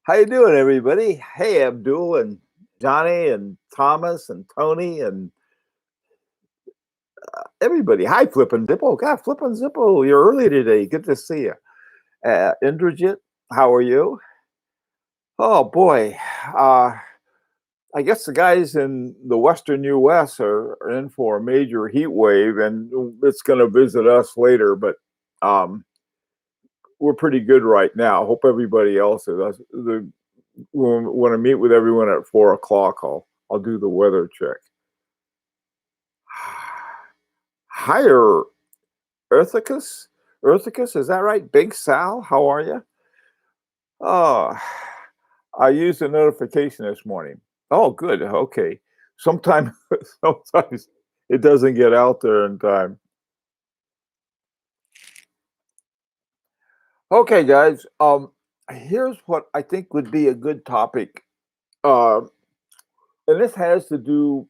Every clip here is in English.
How you doing, everybody? Hey, Abdul and Johnny and Thomas and Tony and everybody. Hi, Flip and Zippo. God, Flip and Zippo, you're early today. Good to see you. Indrajit, how are you? Oh boy, uh, I guess the guys in the Western U.S. are in for a major heat wave, and it's going to visit us later. But um, we're pretty good right now. Hope everybody else is. When I meet with everyone at 4 o'clock, I'll do the weather check. Higher Earthicus? Earthicus, is that right? Big Sal, how are you? Oh, I used a notification this morning. Oh, good. Okay. Sometimes, sometimes it doesn't get out there in time. Okay, guys. Here's what I think would be a good topic. Uh, and this has to do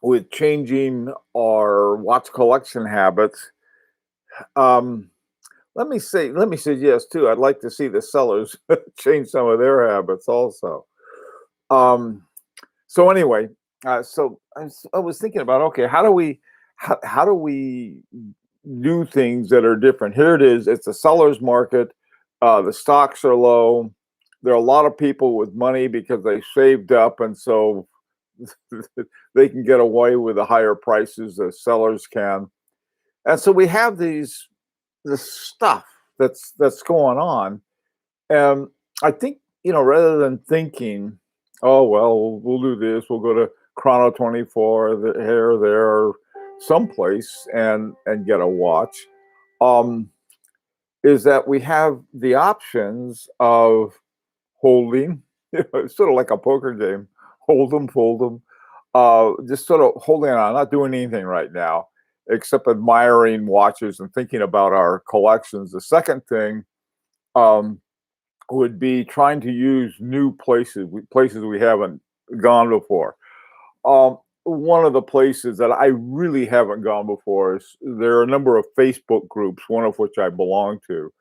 with changing our watch collection habits. Um, let me suggest too. I'd like to see the sellers change some of their habits also. Um, so anyway, I was thinking about, okay, how do we do things that are different? Here it is. It's a seller's market. The stocks are low. There are a lot of people with money because they saved up, and so they can get away with the higher prices as sellers can. And so we have this stuff that's going on. And I think, rather than thinking, oh well, we'll do this, we'll go to Chrono 24 here, there, or someplace and get a watch. Um, is that we have the options of holding, it's sort of like a poker game, hold them, fold them, just sort of holding on, not doing anything right now, except admiring watches and thinking about our collections. The second thing um, would be trying to use new places we haven't gone before. One of the places that I really haven't gone before is there are a number of Facebook groups, one of which I belong to.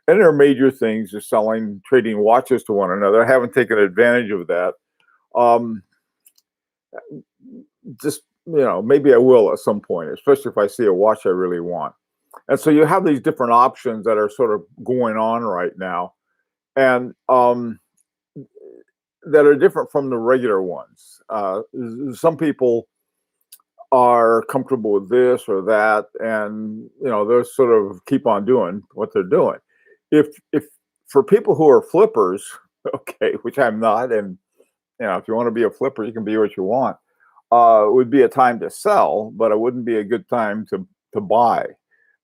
And there are major things, just selling, trading watches to one another. I haven't taken advantage of that. Um, just, maybe I will at some point, especially if I see a watch I really want. And so you have these different options that are sort of going on right now, and that are different from the regular ones. Some people are comfortable with this or that, and they'll sort of keep on doing what they're doing. If for people who are flippers, okay, which I'm not, and if you want to be a flipper, you can be what you want. It would be a time to sell, but it wouldn't be a good time to buy.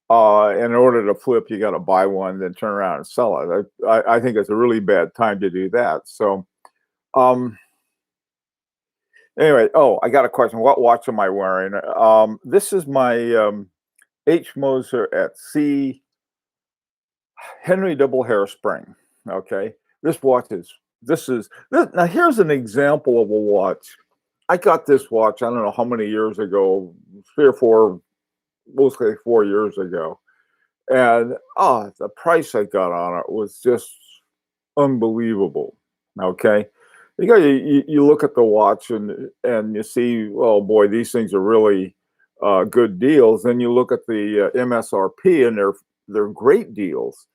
In order to flip, you got to buy one, then turn around and sell it. I think it's a really bad time to do that. So, anyway, I got a question. What watch am I wearing? This is my H. Moser at C. Henry double hairspring. Okay, this watch now. Here's an example of a watch. I got this watch, I don't know how many years ago, 3 or 4, mostly 4 years ago. And the price I got on it was just unbelievable. Okay. You look at the watch and you see, oh boy, these things are really good deals. Then you look at the MSRP and they're great deals.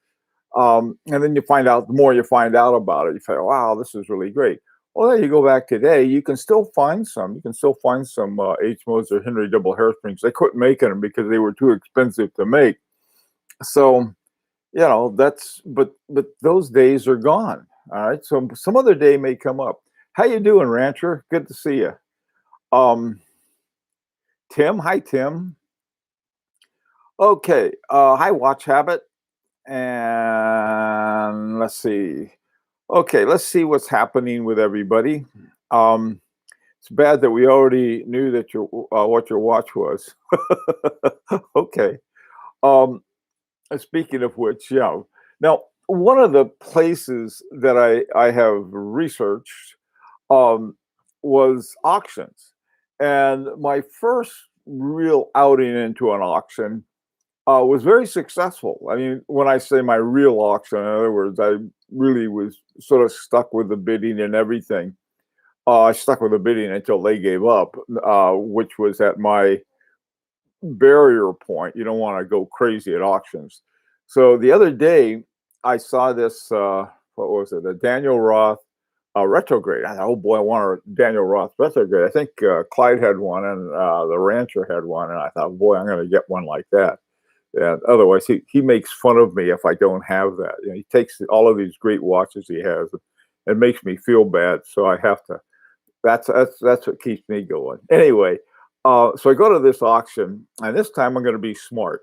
And then you find out, the more you find out about it, you say, wow, this is really great. Well, then you go back today, you can still find some. You can still find some H. Moser Henry double hairsprings. They couldn't make them because they were too expensive to make. So, but those days are gone. All right. So some other day may come up. How you doing, Rancher? Good to see you. Um, Tim, hi Tim. Okay. Hi Watch Habit. And let's see. Okay, let's see what's happening with everybody. It's bad that we already knew that what your watch was. Okay. Um, Speaking of which, now one of the places that I have researched um, was auctions, and my first real outing into an auction was very successful. I mean, when I say my real auction, in other words, I really was sort of stuck with the bidding and everything. I stuck with the bidding until they gave up, which was at my barrier point. You don't want to go crazy at auctions. So the other day, I saw this. What was it? A Daniel Roth retrograde. I thought, oh boy, I want a Daniel Roth retrograde. I think Clyde had one, and the Rancher had one, and I thought, boy, I'm going to get one like that. And otherwise, he makes fun of me if I don't have that. You know, he takes all of these great watches he has and makes me feel bad. So I have to. That's what keeps me going. Anyway, so I go to this auction, and this time I'm going to be smart.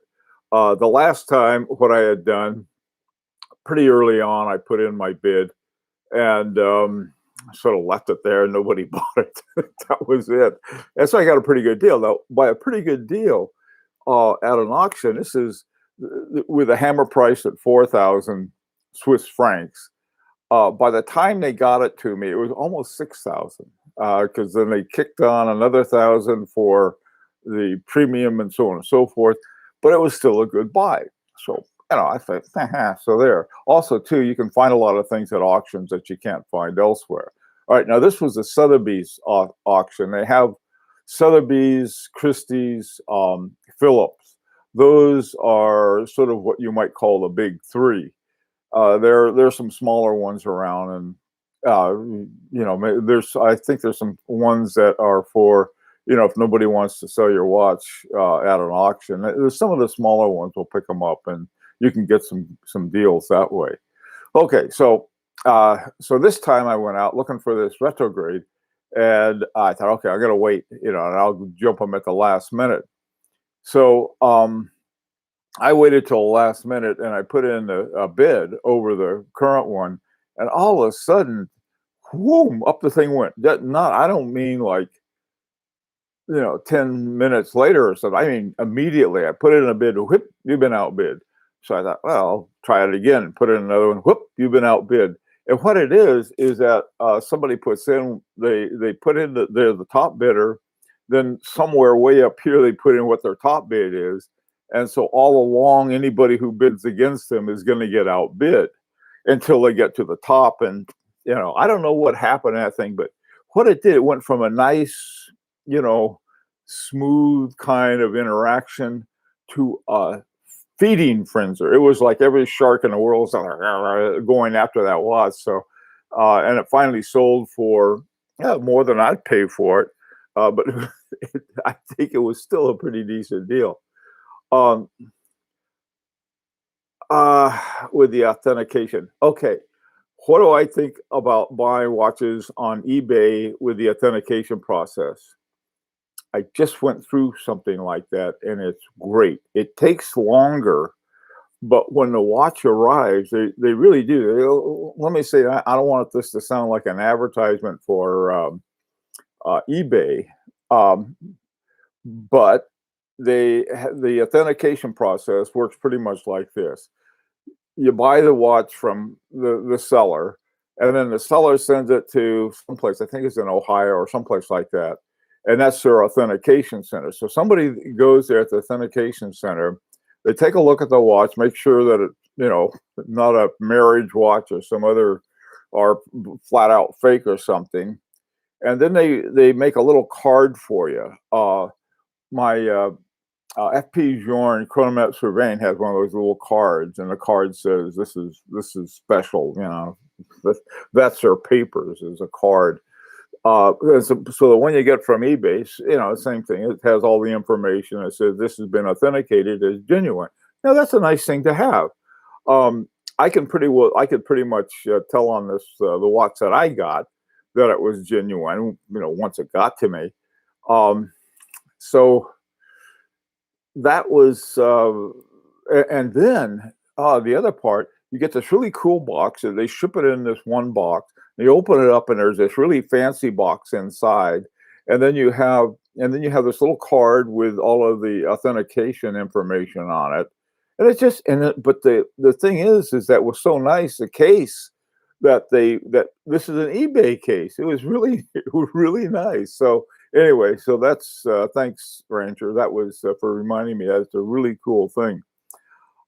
The last time, what I had done pretty early on, I put in my bid and sort of left it there, and nobody bought it. That was it. And so I got a pretty good deal. Now, by a pretty good deal at an auction, this is with a hammer price at 4,000 Swiss francs. By the time they got it to me, it was almost 6,000 because then they kicked on another 1,000 for the premium and so on and so forth. But it was still a good buy. So, you know, I thought, so there. Also, too, you can find a lot of things at auctions that you can't find elsewhere. All right, now this was a Sotheby's auction. They have Sotheby's, Christie's, Phillips. Those are sort of what you might call the big three. There's some smaller ones around, and I think there's some ones that are for, you know, if nobody wants to sell your watch at an auction. There's some of the smaller ones will pick them up, and you can get some deals that way. Okay, so this time I went out looking for this retrograde, and I thought, okay, I got to wait, you know, and I'll jump them at the last minute. So I waited till the last minute, and I put in a bid over the current one, and all of a sudden, whoom, up the thing went. I don't mean like, you know, 10 minutes later or something. I mean, immediately I put in a bid, whoop, you've been outbid. So I thought, well, I'll try it again, put in another one, whoop, you've been outbid. And what it is that somebody puts in, they put in they're the top bidder, then somewhere way up here, they put in what their top bid is. And so all along, anybody who bids against them is going to get outbid until they get to the top. And, you know, I don't know what happened to that thing, but what it did, it went from a nice, you know, smooth kind of interaction to a feeding frenzy. It was like every shark in the world was going after that watch. So, and it finally sold for more than I'd pay for it. But I think it was still a pretty decent deal. With the authentication. Okay. What do I think about buying watches on eBay with the authentication process? I just went through something like that, and it's great. It takes longer, but when the watch arrives, they really do. Let me say, I don't want this to sound like an advertisement for eBay, but the authentication process works pretty much like this. You buy the watch from the seller, and then the seller sends it to someplace, I think it's in Ohio or someplace like that, and that's their authentication center. So somebody goes there at the authentication center, they take a look at the watch, make sure that it's, you know, not a marriage watch or some other, or flat out fake or something, and then they make a little card for you. My FP Journe Chronometre Surveillant has one of those little cards, and the card says this is special. You know, that's their papers is a card. So the one you get from eBay, you know, same thing. It has all the information. It says this has been authenticated as genuine. Now that's a nice thing to have. I could pretty much tell on this the watch that I got that it was genuine. You know, once it got to me. So that was, and then the other part, you get this really cool box, and they ship it in this one box. You open it up, and there's this really fancy box inside, and then you have this little card with all of the authentication information on it. And it's just, but the thing is that was so nice, the case that this is an eBay case. It was really nice. So anyway, so that's thanks, Rancher. That was for reminding me. That's a really cool thing.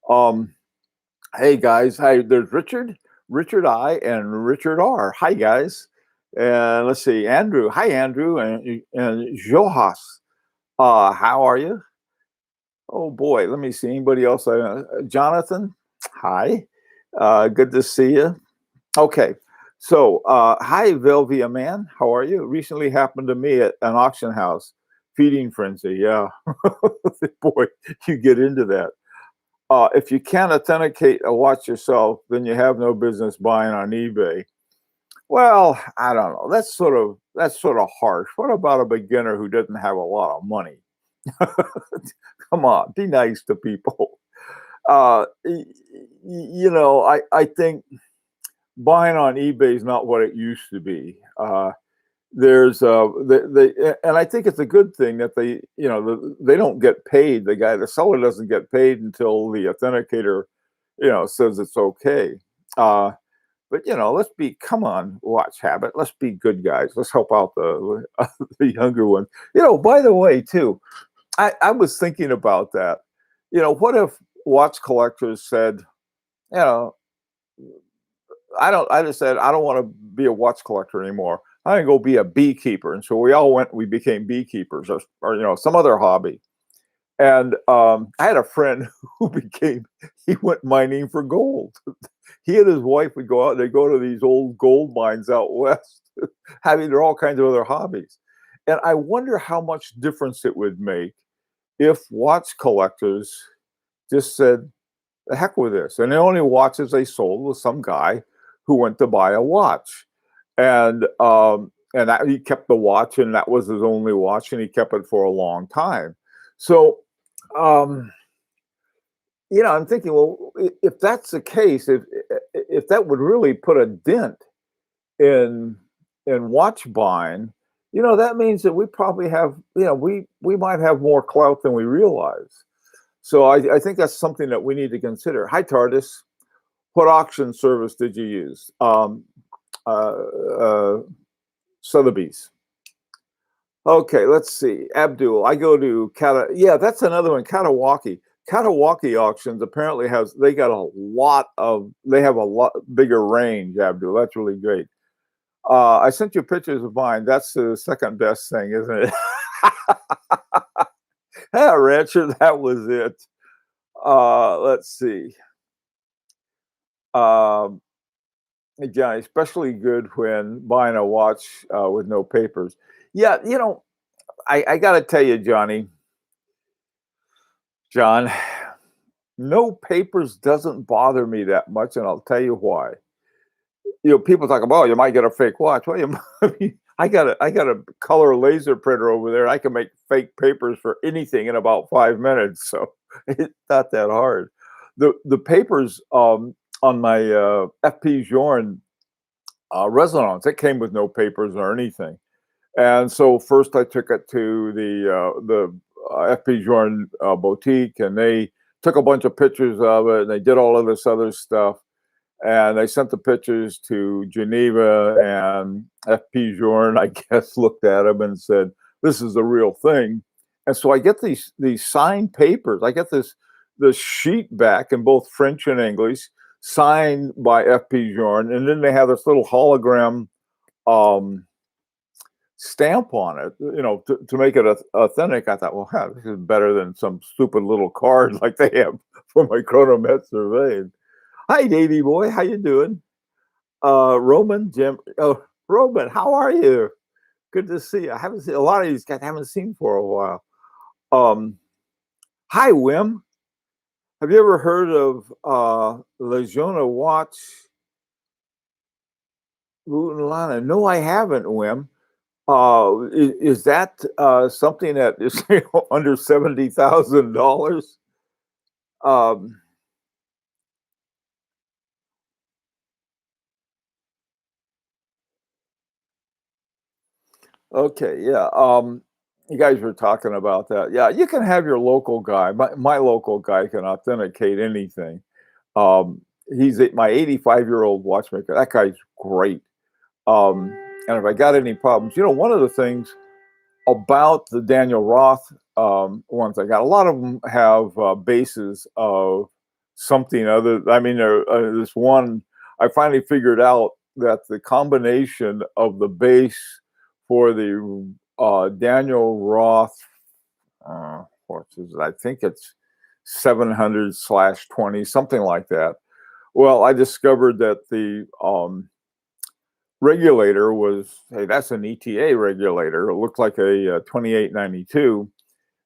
Um, hey guys, hi. There's Richard I, and Richard R. Hi guys, and let's see, Andrew. Hi Andrew, and Johas. How are you? Oh boy, let me see. Anybody else? Jonathan. Hi. Good to see you. Okay. So, hi, Velvia man. How are you? Recently happened to me at an auction house. Feeding frenzy. Yeah. Boy, you get into that. If you can't authenticate a watch yourself, then you have no business buying on eBay. Well, I don't know. That's sort of harsh. What about a beginner who doesn't have a lot of money? Come on, be nice to people. I think buying on eBay is not what it used to be. There's and I think it's a good thing that they don't get paid. The seller doesn't get paid until the authenticator, says it's okay. Uh, but come on, watch habit. Let's be good guys. Let's help out the younger ones. By the way, too, I was thinking about that. What if watch collectors said, you know, I just said, I don't want to be a watch collector anymore. I'm going to go be a beekeeper. And so we became beekeepers or some other hobby. And I had a friend he went mining for gold. He and his wife would go out, they go to these old gold mines out west, there are all kinds of other hobbies. And I wonder how much difference it would make if watch collectors just said, the heck with this. And the only watches they sold was some guy who went to buy a watch. And he kept the watch, and that was his only watch, and he kept it for a long time. So, um, I'm thinking, well, if that's the case, if that would really put a dent in watch buying, that means that we probably have, we might have more clout than we realize. So I think that's something that we need to consider. Hi, TARDIS. What auction service did you use? Sotheby's. Okay, let's see. Abdul, I go to Yeah, that's another one. Katawaki. Katawaki auctions apparently they have a lot bigger range, Abdul. That's really great. I sent you pictures of mine. That's the second best thing, isn't it? Yeah, Rancher, that was it. Let's see. Um, Johnny, especially good when buying a watch with no papers. Yeah, I got to tell you, John, no papers doesn't bother me that much, and I'll tell you why. People talk about, oh, you might get a fake watch. Well, I got a color laser printer over there. I can make fake papers for anything in about 5 minutes, so it's not that hard. The papers on my FP Journe resonance, it came with no papers or anything. And so first I took it to the FP Journe boutique, and they took a bunch of pictures of it, and they did all of this other stuff. And they sent the pictures to Geneva, and FP Journe, I guess, looked at them and said, "This is the real thing." And so I get these signed papers. I get this sheet back in both French and English, signed by FP Journe, and then they have this little hologram um, stamp on it, to make it authentic. I thought, well, this is better than some stupid little card like they have for my chronomet surveying. Hi, Davy boy, how you doing? Roman, Jim. Oh, Roman, how are you? Good to see you. I haven't seen a lot of these guys. I haven't seen for a while. Hi, Wim. Have you ever heard of Legiona Watch Lana? No, I haven't, Wim. Is that something that is under $70,000? Um, okay, yeah. You guys were talking about that. Yeah, you can have your local guy. My local guy can authenticate anything. Um, my 85-year-old watchmaker. That guy's great. Um, and if I got any problems, one of the things about the Daniel Roth ones I got, a lot of them have bases of something other. I mean, this one I finally figured out that the combination of the base for the Daniel Roth, what is it? I think it's 700/20, something like that. Well, I discovered that the regulator was, hey, that's an ETA regulator. It looked like a 2892.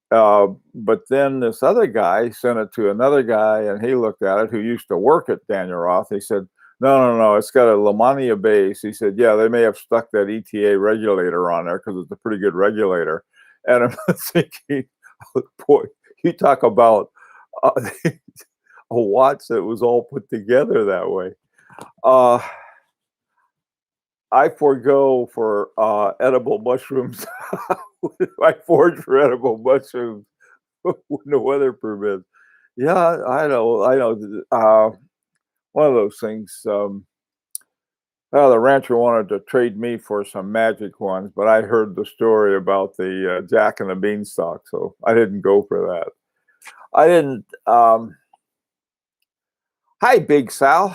But then this other guy sent it to another guy, and he looked at it who used to work at Daniel Roth. He said, no, no, no, it's got a Lamania base. He said, yeah, they may have stuck that ETA regulator on there because it's a pretty good regulator. And I'm thinking, boy, you talk about a watch that was all put together that way. I forego for edible mushrooms. I forage for edible mushrooms when the weather permits. Yeah, I know. I know. One of those things. The rancher wanted to trade me for some magic ones, but I heard the story about the Jack and the Beanstalk, so I didn't go for that. I didn't. Hi, Big Sal.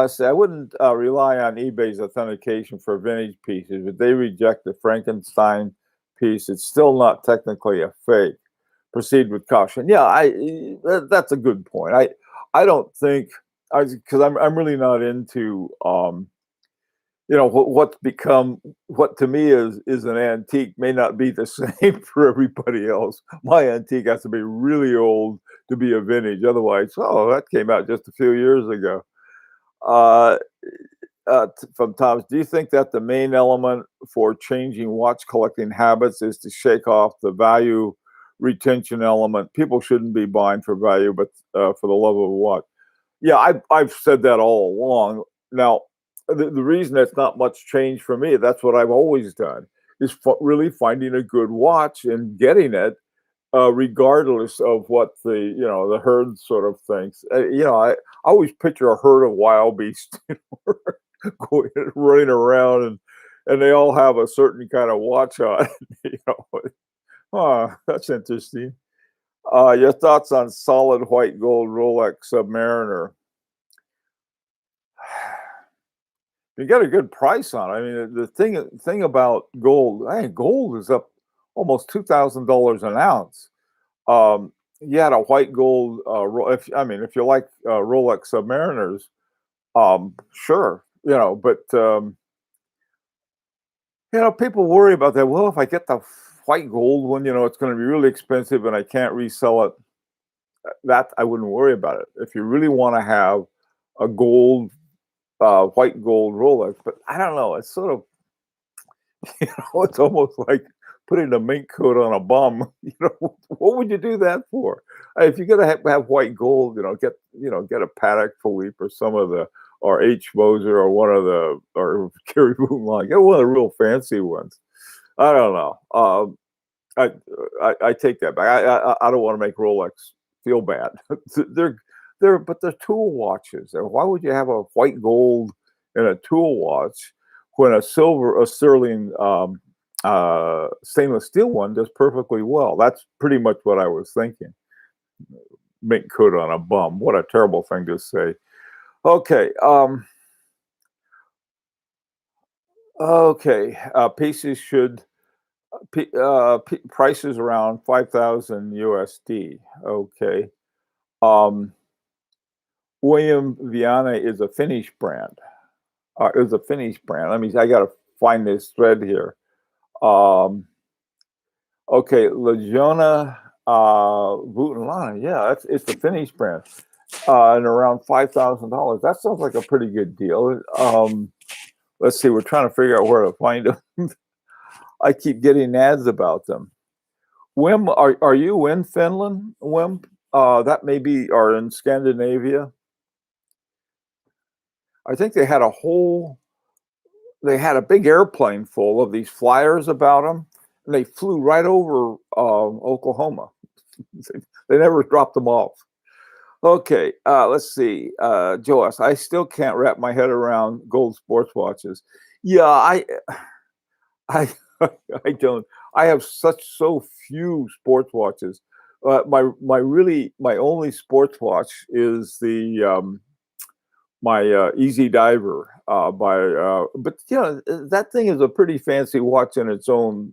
So I wouldn't rely on eBay's authentication for vintage pieces. If they reject the Frankenstein piece, it's still not technically a fake. Proceed with caution. Yeah, that's a good point. I don't think because I'm really not into what's become what to me is an antique may not be the same for everybody else. My antique has to be really old to be a vintage. Otherwise, that came out just a few years ago. From Thomas, do you think that the main element for changing watch collecting habits is to shake off the value retention element? People shouldn't be buying for value, but for the love of a watch. Yeah, I've said that all along. Now, the reason it's not much change for me, that's what I've always done, is really finding a good watch and getting it, regardless of what the herd sort of thinks. I always picture a herd of wild beasts going running around, and they all have a certain kind of watch on. That's interesting. Your thoughts on solid white gold Rolex Submariner? You get a good price on it. I mean, the thing about gold, I think gold is up almost $2,000 an ounce. You had a white gold. If you like Rolex Submariners, sure, but people worry about that. Well, if I get the white gold one, it's going to be really expensive, and I can't resell it. That I wouldn't worry about it. If you really want to have a gold, white gold Rolex, but I don't know. It's sort of, it's almost like putting a mink coat on a bum. What would you do that for? If you're gonna have white gold, get a Patek Philippe or some of the, or H. Moser or one of the, or Carry Moonlight. Get one of the real fancy ones. I don't know. I take that back. I don't want to make Rolex feel bad. But they're tool watches. And why would you have a white gold in a tool watch when a sterling stainless steel one does perfectly well? That's pretty much what I was thinking. Mink coat on a bum. What a terrible thing to say. Okay. Pieces should prices around 5,000 USD. Okay. William Vianna is a Finnish brand. I got to find this thread here. Legiona Vutlana. Yeah, it's a Finnish brand, and around $5,000. That sounds like a pretty good deal. Let's see. We're trying to figure out where to find them. I keep getting ads about them. Wim, are you in Finland, Wim? That may be, or in Scandinavia. I think they had a big airplane full of these flyers about them, and they flew right over Oklahoma. They never dropped them off. Okay, let's see. Joas, I still can't wrap my head around gold sports watches. Yeah, I don't. I have so few sports watches. my only sports watch is the my Easy Diver but that thing is a pretty fancy watch in its own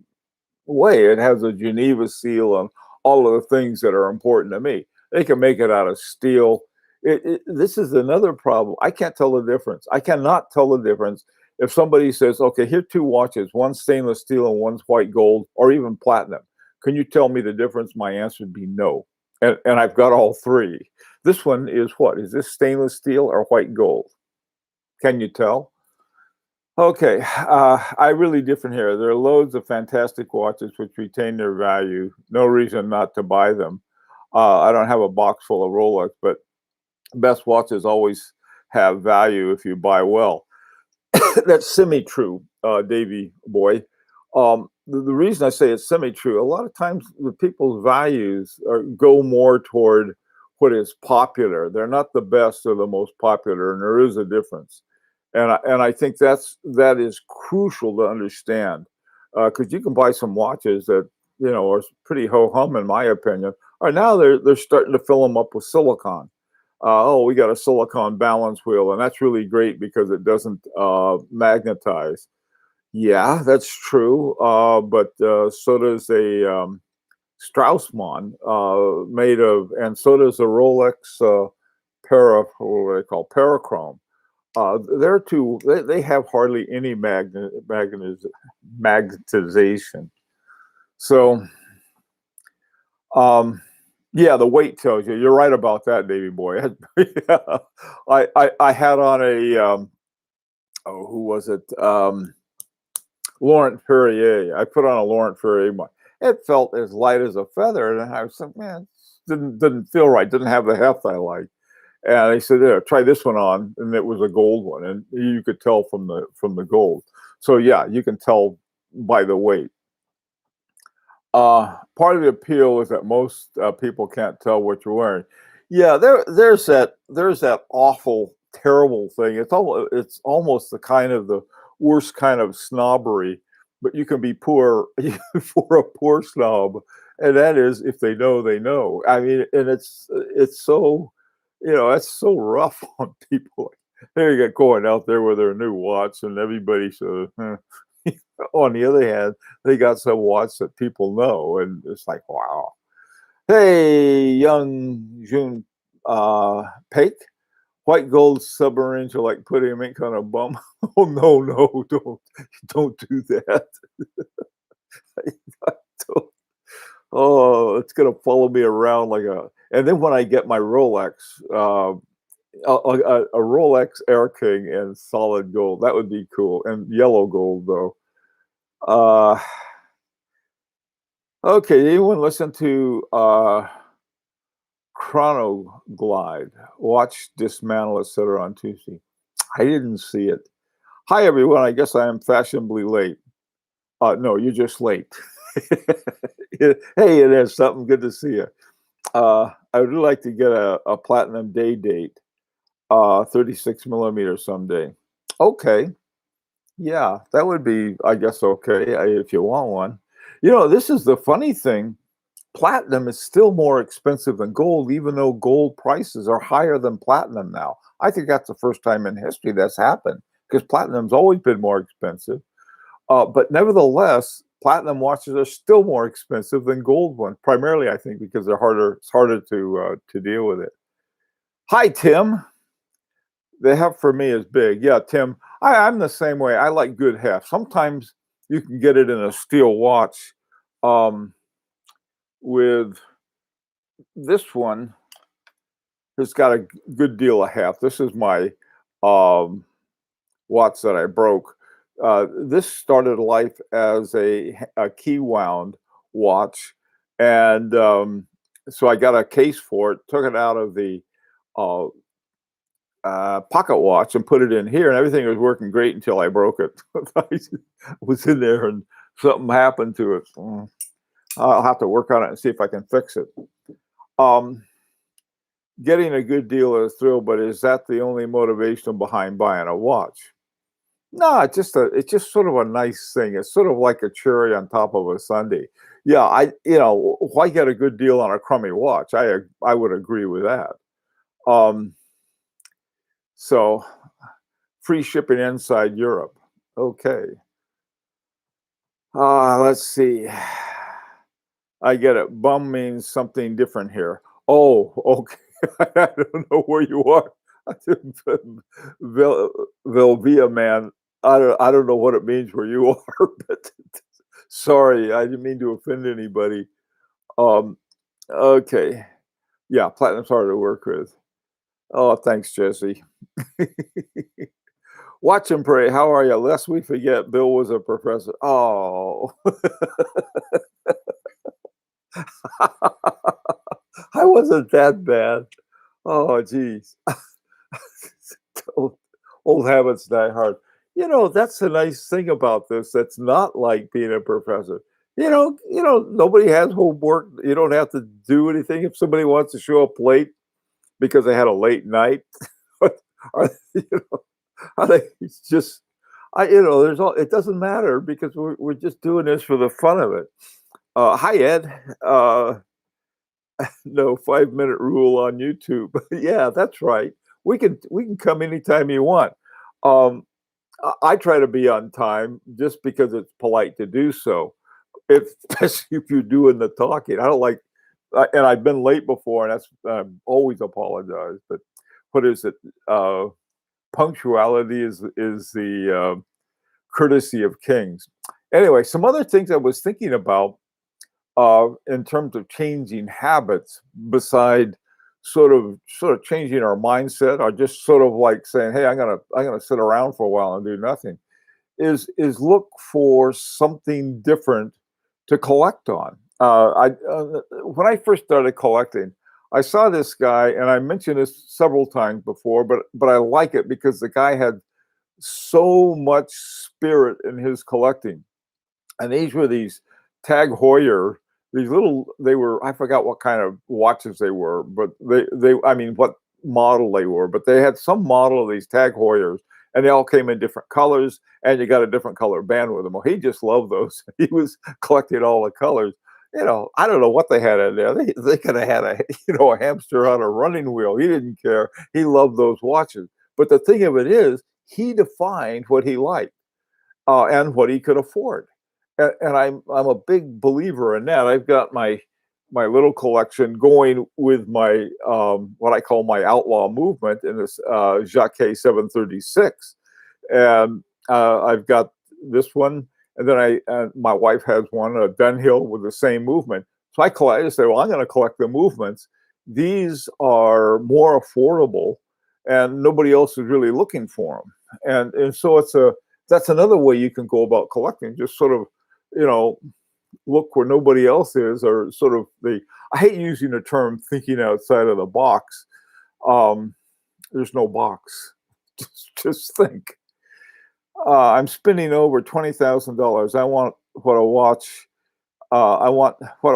way. It has a Geneva seal and all of the things that are important to me. They can make it out of steel. This is another problem. I can't tell the difference. I cannot tell the difference if somebody says, okay, here are two watches, one's stainless steel and one's white gold or even platinum. Can you tell me the difference? My answer would be no. And I've got all three. This one is what? Is this stainless steel or white gold? Can you tell? Okay, I really different here. There are loads of fantastic watches which retain their value. No reason not to buy them. I don't have a box full of Rolex, but best watches always have value if you buy well. That's semi-true, Davy boy. The reason I say it's semi-true, a lot of times the people's values go more toward what is popular. They're not the best or the most popular, and there is a difference. And I think that is crucial to understand, because you can buy some watches that are pretty ho hum in my opinion. Or now they're starting to fill them up with silicon. Oh, we got a silicon balance wheel, and that's really great because it doesn't magnetize. Yeah, that's true. But so does a Straussmann made of, and so does a Rolex what do they call Parachrome. They're too. They have hardly any magnetization. So, yeah, the weight tells you. You're right about that, Davy boy. Yeah. I had on a who was it? Laurent Perrier. I put on a Laurent Perrier. It felt as light as a feather, and I was like, man, didn't feel right. Didn't have the heft I like. And they said, "Yeah, try this one on," and it was a gold one, and you could tell from the gold. So yeah, you can tell by the weight. Part of the appeal is that most people can't tell what you're wearing. Yeah, there's that awful, terrible thing. It's almost the worst kind of snobbery, but you can be poor for a poor snob, and that is if they know, they know. I mean, and it's so that's so rough on people. There you get going out there with their new watch, and everybody says, on the other hand, they got some watch that people know, and it's like, wow. Hey, young June Pake, white gold submarines are like putting ink on a bum. Oh no, don't do that. Oh, it's gonna follow me around like a. And then when I get my Rolex, a Rolex Air King in solid gold, that would be cool, and yellow gold though. Uh, okay, anyone listen to Chrono Glide? Watch Dismantle, etc. on Tuesday. I didn't see it. Hi everyone. I guess I am fashionably late. No, you're just late. Hey, it is something. Good to see you. I would like to get a platinum day date, 36 millimeter someday. Okay. Yeah, that would be, I guess, okay if you want one. This is the funny thing. Platinum is still more expensive than gold, even though gold prices are higher than platinum now. I think that's the first time in history that's happened because platinum's always been more expensive. But nevertheless, platinum watches are still more expensive than gold ones, primarily, I think, because they're harder. It's harder to deal with it. Hi, Tim. The heft for me is big. Yeah, Tim, I'm the same way. I like good heft. Sometimes you can get it in a steel watch. With this one, it's got a good deal of heft. This is my watch that I broke. This started life as a key wound watch, and so I got a case for it, took it out of the pocket watch and put it in here, and everything was working great until I broke it. I was in there and something happened to it. I'll have to work on it and see if I can fix it. Getting a good deal is a thrill, but is that the only motivation behind buying a watch? No, it's just sort of a nice thing. It's sort of like a cherry on top of a sundae. Yeah, why get a good deal on a crummy watch? I would agree with that. Um, so free shipping inside Europe. Okay. Let's see. I get it. Bum means something different here. Oh, okay. I don't know where you are. Vel Velvia man. I don't know what it means where you are, but sorry, I didn't mean to offend anybody. Um, okay. Yeah, platinum's hard to work with. Oh, thanks, Jesse. Watch and pray. How are you? Lest we forget, Bill was a professor. Oh, I wasn't that bad. Oh, geez. old, old habits die hard. That's the nice thing about this. That's not like being a professor. Nobody has homework. You don't have to do anything. If somebody wants to show up late because they had a late night, are, you know, are they it's just, there's all, it doesn't matter because we're just doing this for the fun of it. Hi, Ed. No 5-minute rule on YouTube. Yeah, that's right. We can come anytime you want. Um, I try to be on time just because it's polite to do so. Especially if you're doing the talking. I don't like, and I've been late before, and that's always apologize. But what is it? Punctuality is the courtesy of kings. Anyway, some other things I was thinking about in terms of changing habits, beside sort of changing our mindset, or just sort of like saying, "Hey, I'm gonna sit around for a while and do nothing," is look for something different to collect on. When I first started collecting, I saw this guy, and I mentioned this several times before, but I like it because the guy had so much spirit in his collecting. And these were these Tag Heuer, these little, they were, I forgot what kind of watches they were, but I mean, what model they were, but they had some model of these Tag Heuers, and they all came in different colors, and you got a different color band with them. Well, he just loved those. He was collecting all the colors. I don't know what they had in there. They could have had a hamster on a running wheel. He didn't care. He loved those watches. But the thing of it is, he defined what he liked, and what he could afford. And I'm a big believer in that. I've got my little collection going with my what I call my outlaw movement in this Jacquet 736, and I've got this one, and then my wife has one, a Dunhill with the same movement. So I just say, well, I'm going to collect the movements. These are more affordable, and nobody else is really looking for them. And so that's another way you can go about collecting. Just sort of, you know, look where nobody else is, or sort of I hate using the term thinking outside of the box. Um, there's no box. Just think. I'm spending over $20,000. I want what a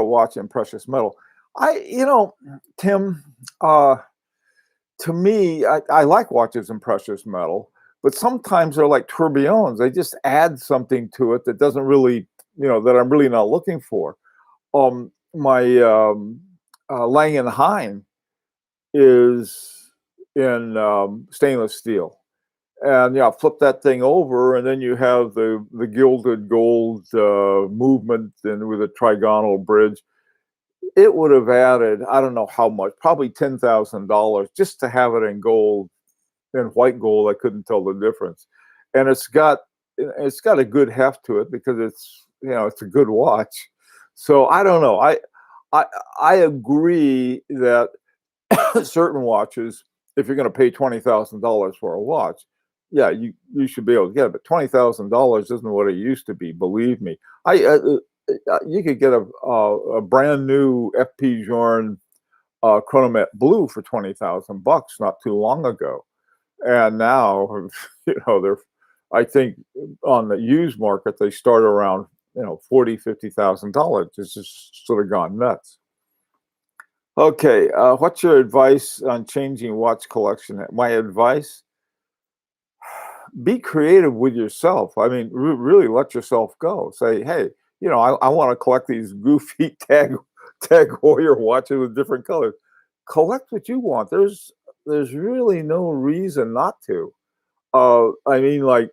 watch in precious metal. Tim. To me, I like watches in precious metal, but sometimes they're like tourbillons. They just add something to it that doesn't really, that I'm really not looking for. My Langenheim is in stainless steel, and flip that thing over, and then you have the gilded gold movement, and with a trigonal bridge. It would have added, I don't know how much, probably $10,000 just to have it in gold, in white gold. I couldn't tell the difference, and it's got a good heft to it because it's a good watch. So I don't know. I I agree that certain watches, if you're going to pay $20,000 for a watch, yeah, you should be able to get it. But $20,000 isn't what it used to be. Believe me, you could get a brand new FP Journe Chronomet Blue for $20,000 not too long ago, and now they're, I think, on the used market they start around $40,000-$50,000. It's just sort of gone nuts. Okay, what's your advice on changing watch collection? My advice: be creative with yourself. I mean, really let yourself go. Say, hey, I want to collect these goofy tag Heuer watches with different colors. Collect what you want. There's really no reason not to. I mean, like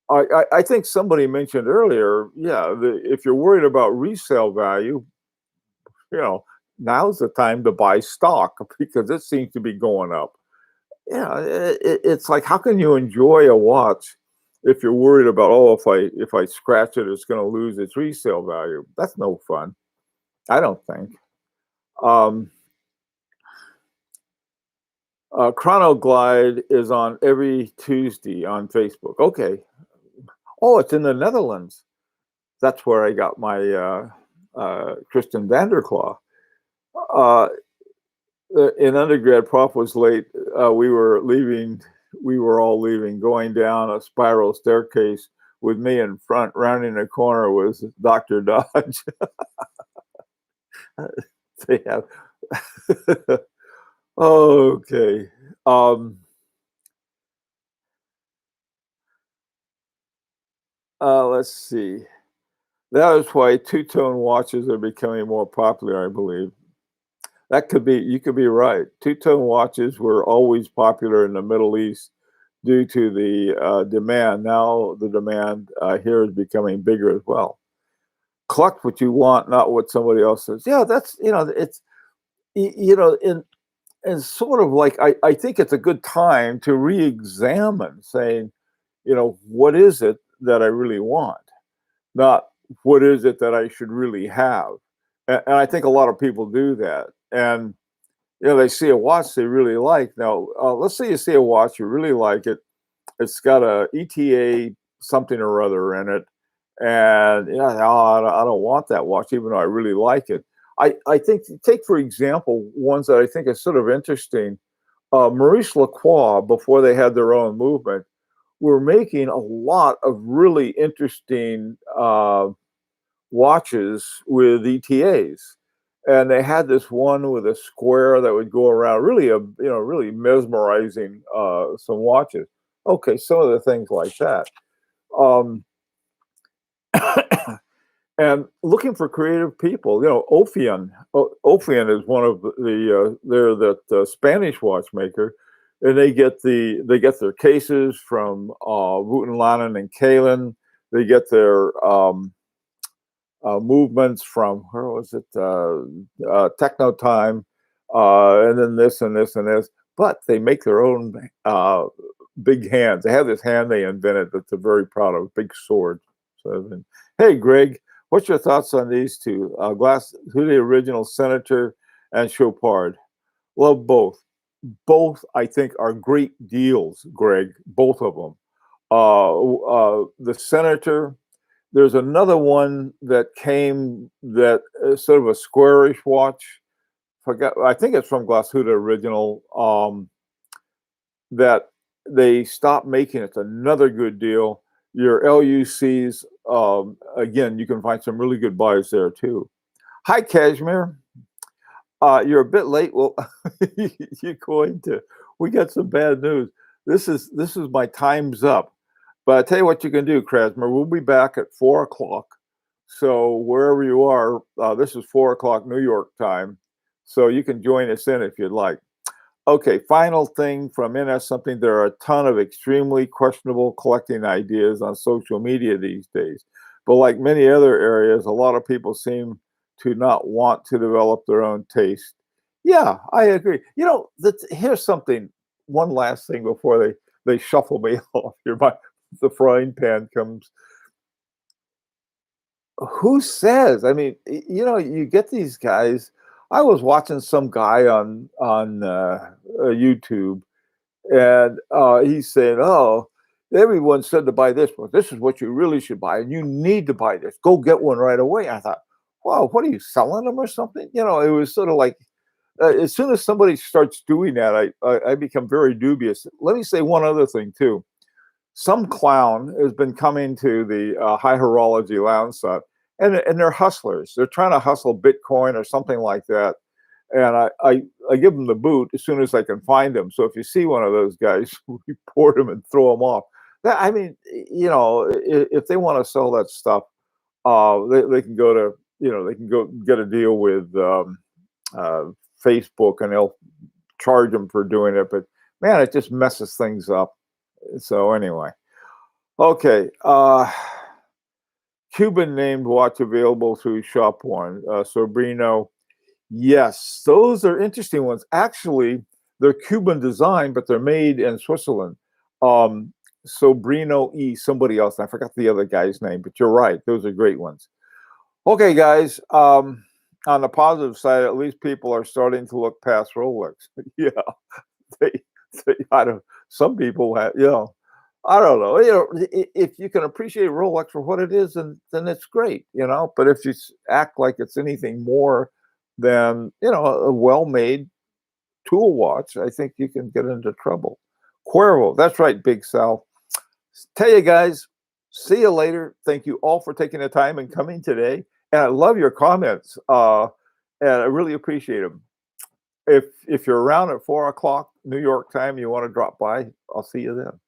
I think somebody mentioned earlier, yeah, if you're worried about resale value, you know, now's the time to buy stock because it seems to be going up. Yeah, it's like how can you enjoy a watch if you're worried about if I scratch it, it's going to lose its resale value. That's no fun. I don't think. Um, Chronoglide is on every Tuesday on Facebook. Okay. Oh, it's in the Netherlands. That's where I got my Kristen Vanderklaw. Uh, in undergrad, Prof was late. We were leaving. We were all leaving, going down a spiral staircase with me in front. Rounding the corner was Dr. Dodge. They have. Okay. Um, let's see. That is why two-tone watches are becoming more popular, I believe. That could be, you could be right. Two-tone watches were always popular in the Middle East due to the demand. Now the demand here is becoming bigger as well. Collect what you want, not what somebody else says. Yeah, that's, it's, and sort of like, I think it's a good time to re-examine saying, what is it that I really want? Not what is it that I should really have. And I think a lot of people do that. And they see a watch they really like. Now, let's say you see a watch you really like it. It's got a ETA something or other in it, and yeah, no, I don't want that watch, even though I really like it. I think take for example ones that I think are sort of interesting. Maurice Lacroix, before they had their own movement, were making a lot of really interesting watches with ETAs. And they had this one with a square that would go around, really really mesmerizing some watches. Okay, some of the things like that. Um, and looking for creative people, Ophion is one of they're that Spanish watchmaker, and they get their cases from Wooten Lannon and Kalin. They get their movements from where was it Techno Time, and then this and this and this. But they make their own big hands. They have this hand they invented that they're very proud of, big sword. So, hey, Greg, what's your thoughts on these two? Glass, who the original Senator and Chopard? Love both. Both, I think, are great deals, Greg. Both of them. The Senator, there's another one that came that is sort of a squarish watch. Forget, I think it's from Glashütte original. That they stopped making. It's another good deal. Your LUCs, again, you can find some really good buys there too. Hi, Kashmir. You're a bit late. Well, you're going to. We got some bad news. This is my time's up. But I tell you what you can do, Krasmer. We'll be back at 4 o'clock. So wherever you are, this is 4 o'clock New York time. So you can join us in if you'd like. Okay, final thing from NS Something. There are a ton of extremely questionable collecting ideas on social media these days. But like many other areas, a lot of people seem to not want to develop their own taste. Yeah, I agree. Here's something, one last thing before they shuffle me off here. The frying pan comes. Who says? I mean, you get these guys. I was watching some guy on YouTube, and he's saying, "Oh, everyone said to buy this, but this is what you really should buy, and you need to buy this. Go get one right away." I thought, "Wow, what are you selling them or something?" It was sort of like as soon as somebody starts doing that, I become very dubious. Let me say one other thing too. Some clown has been coming to the high horology lounge set, and they're hustlers. They're trying to hustle Bitcoin or something like that. And I give them the boot as soon as I can find them. So if you see one of those guys, report them and throw them off. That, I mean, if they want to sell that stuff, they can go to, they can go get a deal with uh, Facebook, and they'll charge them for doing it. But man, it just messes things up. So anyway, okay. Cuban named watch available through Shop One. Sobrino. Yes, those are interesting ones. Actually, they're Cuban design, but they're made in Switzerland. Um, Sobrino E. Somebody else. I forgot the other guy's name, but you're right. Those are great ones. Okay, guys. On the positive side, at least people are starting to look past Rolex. Yeah, they, I don't. Some people have, I don't know. If you can appreciate Rolex for what it is, then it's great, But if you act like it's anything more than a well-made tool watch, I think you can get into trouble. Cuervo, that's right, Big Sal. Tell you guys, see you later. Thank you all for taking the time and coming today. And I love your comments, and I really appreciate them. If you're around at 4 o'clock New York time, you want to drop by, I'll see you then.